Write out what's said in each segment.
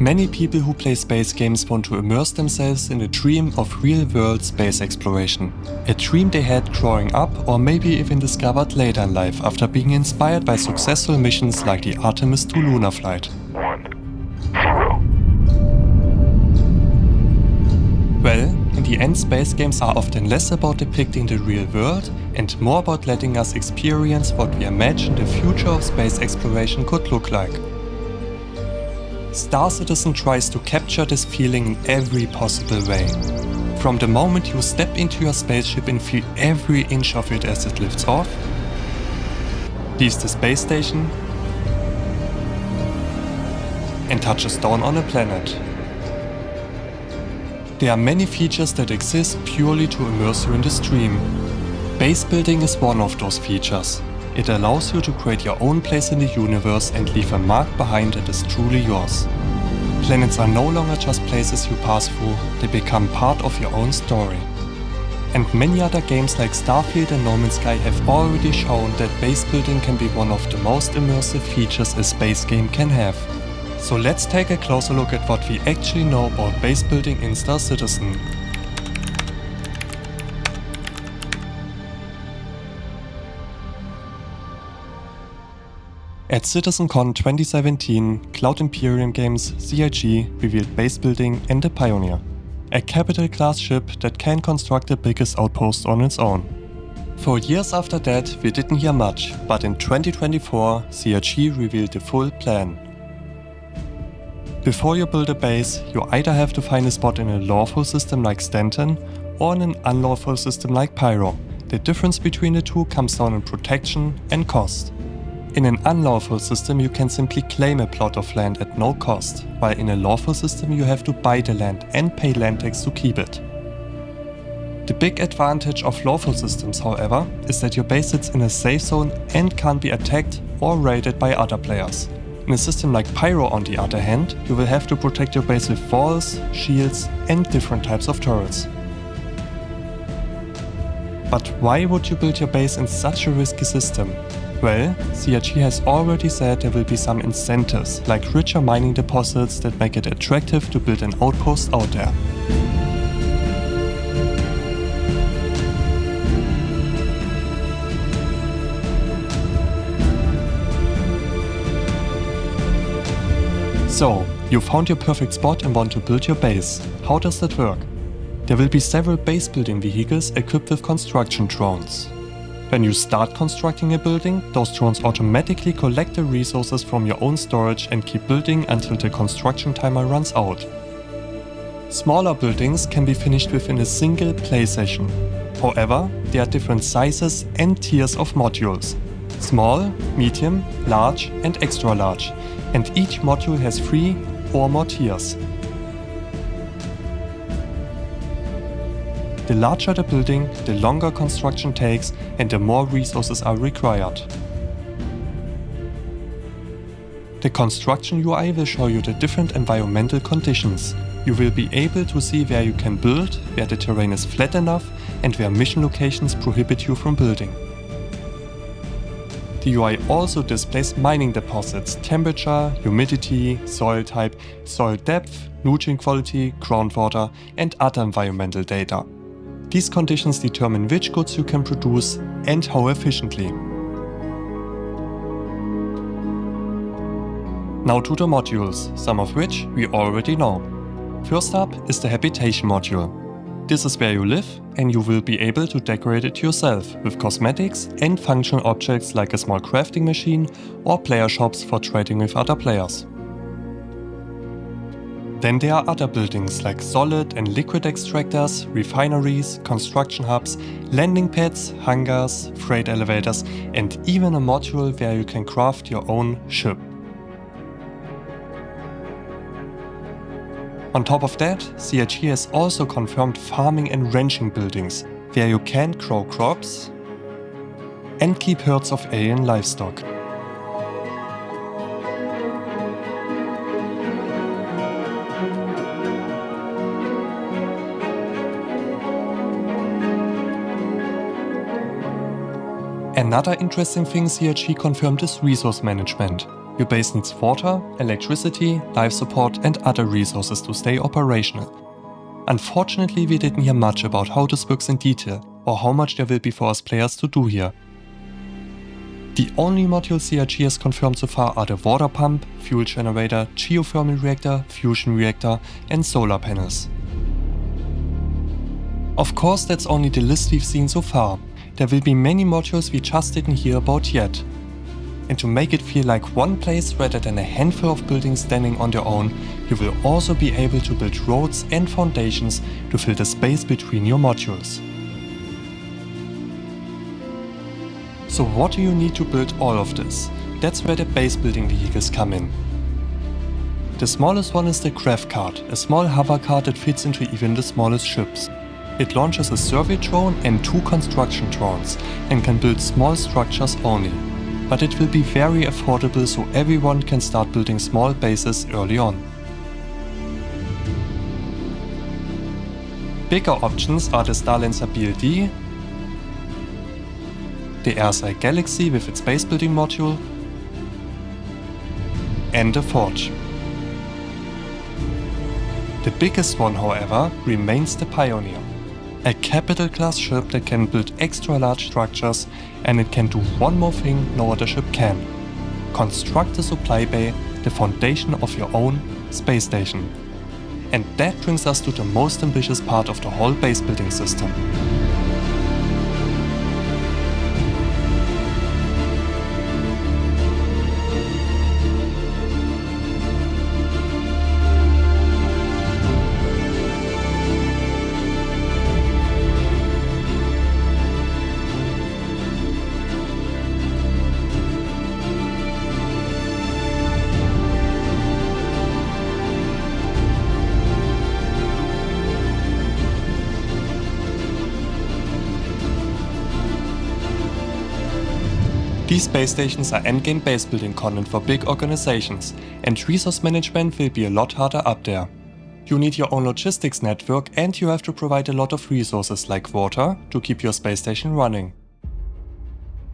Many people who play space games want to immerse themselves in a dream of real-world space exploration. A dream they had growing up or maybe even discovered later in life after being inspired by successful missions like the Artemis II lunar flight. 1, 0. Well, in the end, space games are often less about depicting the real world and more about letting us experience what we imagine the future of space exploration could look like. Star Citizen tries to capture this feeling in every possible way. From the moment you step into your spaceship and feel every inch of it as it lifts off, leaves the space station, and touches down on a planet. There are many features that exist purely to immerse you in this dream. Base building is one of those features. It allows you to create your own place in the universe and leave a mark behind that is truly yours. Planets are no longer just places you pass through, they become part of your own story. And many other games like Starfield and No Man's Sky have already shown that base building can be one of the most immersive features a space game can have. So let's take a closer look at what we actually know about base building in Star Citizen. At CitizenCon 2017, Cloud Imperium Games CIG revealed base building and the Pioneer, a capital-class ship that can construct the biggest outpost on its own. For years after that, we didn't hear much, but in 2024, CIG revealed the full plan. Before you build a base, you either have to find a spot in a lawful system like Stanton or in an unlawful system like Pyro. The difference between the two comes down in protection and cost. In an unlawful system, you can simply claim a plot of land at no cost, while in a lawful system you have to buy the land and pay land tax to keep it. The big advantage of lawful systems, however, is that your base sits in a safe zone and can't be attacked or raided by other players. In a system like Pyro, on the other hand, you will have to protect your base with walls, shields and different types of turrets. But why would you build your base in such a risky system? Well, CIG has already said there will be some incentives, like richer mining deposits that make it attractive to build an outpost out there. So, you found your perfect spot and want to build your base. How does that work? There will be several base building vehicles equipped with construction drones. When you start constructing a building, those drones automatically collect the resources from your own storage and keep building until the construction timer runs out. Smaller buildings can be finished within a single play session. However, there are different sizes and tiers of modules: small, medium, large and extra large, and each module has 3 or more tiers. The larger the building, the longer construction takes and the more resources are required. The construction UI will show you the different environmental conditions. You will be able to see where you can build, where the terrain is flat enough and where mission locations prohibit you from building. The UI also displays mining deposits, temperature, humidity, soil type, soil depth, nutrient quality, groundwater and other environmental data. These conditions determine which goods you can produce and how efficiently. Now to the modules, some of which we already know. First up is the habitation module. This is where you live and you will be able to decorate it yourself with cosmetics and functional objects like a small crafting machine or player shops for trading with other players. Then there are other buildings like solid and liquid extractors, refineries, construction hubs, landing pads, hangars, freight elevators and even a module where you can craft your own ship. On top of that, CIG has also confirmed farming and ranching buildings, where you can grow crops and keep herds of alien livestock. Another interesting thing CIG confirmed is resource management. Your base needs water, electricity, life support and other resources to stay operational. Unfortunately, we didn't hear much about how this works in detail, or how much there will be for us players to do here. The only modules CRG has confirmed so far are the water pump, fuel generator, geothermal reactor, fusion reactor and solar panels. Of course, that's only the list we've seen so far. There will be many modules we just didn't hear about yet. And to make it feel like one place rather than a handful of buildings standing on their own, you will also be able to build roads and foundations to fill the space between your modules. So what do you need to build all of this? That's where the base building vehicles come in. The smallest one is the craft cart, a small hover cart that fits into even the smallest ships. It launches a survey drone and 2 construction drones and can build small structures only. But it will be very affordable so everyone can start building small bases early on. Bigger options are the Starlancer BLD, the Airside Galaxy with its base building module, and the Forge. The biggest one, however, remains the Pioneer, a capital class ship that can build extra large structures, and it can do one more thing no other ship can: construct a supply bay, the foundation of your own space station. And that brings us to the most ambitious part of the whole base building system. These space stations are endgame base building content for big organizations, and resource management will be a lot harder up there. You need your own logistics network and you have to provide a lot of resources like water to keep your space station running.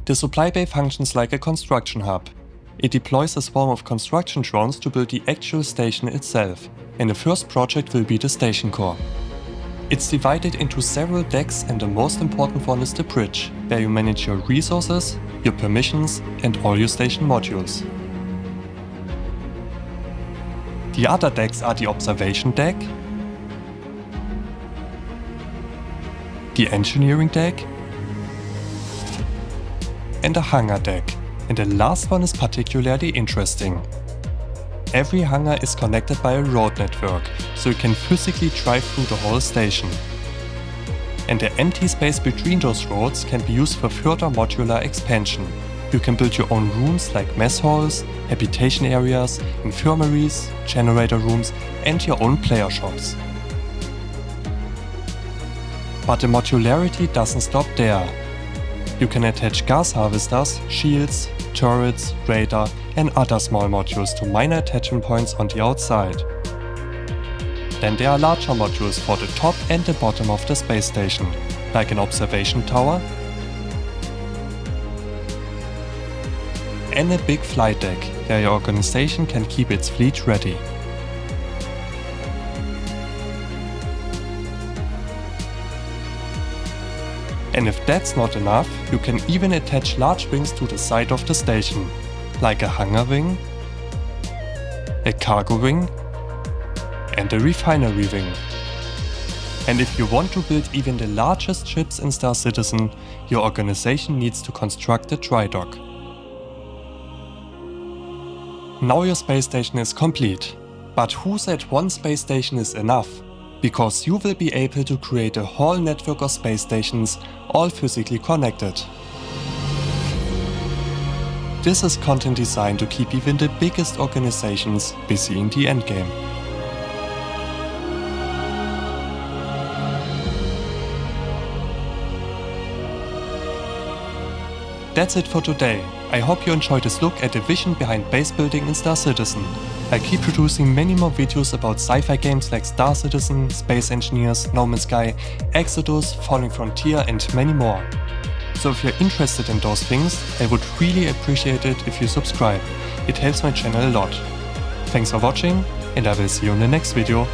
The supply bay functions like a construction hub. It deploys a swarm of construction drones to build the actual station itself, and the first project will be the station core. It's divided into several decks, and the most important one is the bridge, where you manage your resources, your permissions and all your station modules. The other decks are the observation deck, the engineering deck and the hangar deck, and the last one is particularly interesting. Every hangar is connected by a road network, so you can physically drive through the whole station. And the empty space between those roads can be used for further modular expansion. You can build your own rooms like mess halls, habitation areas, infirmaries, generator rooms and your own player shops. But the modularity doesn't stop there. You can attach gas harvesters, shields, turrets, radar and other small modules to minor attachment points on the outside. Then there are larger modules for the top and the bottom of the space station, like an observation tower and a big flight deck, where your organization can keep its fleet ready. And if that's not enough, you can even attach large wings to the side of the station, like a hangar wing, a cargo wing and a refinery wing. And if you want to build even the largest ships in Star Citizen, your organization needs to construct a dry dock. Now your space station is complete. But who said one space station is enough? Because you will be able to create a whole network of space stations, all physically connected. This is content designed to keep even the biggest organizations busy in the endgame. That's it for today. I hope you enjoyed this look at the vision behind base building in Star Citizen. I'll keep producing many more videos about sci-fi games like Star Citizen, Space Engineers, No Man's Sky, Exodus, Falling Frontier and many more. So if you're interested in those things, I would really appreciate it if you subscribe. It helps my channel a lot. Thanks for watching, and I will see you in the next video.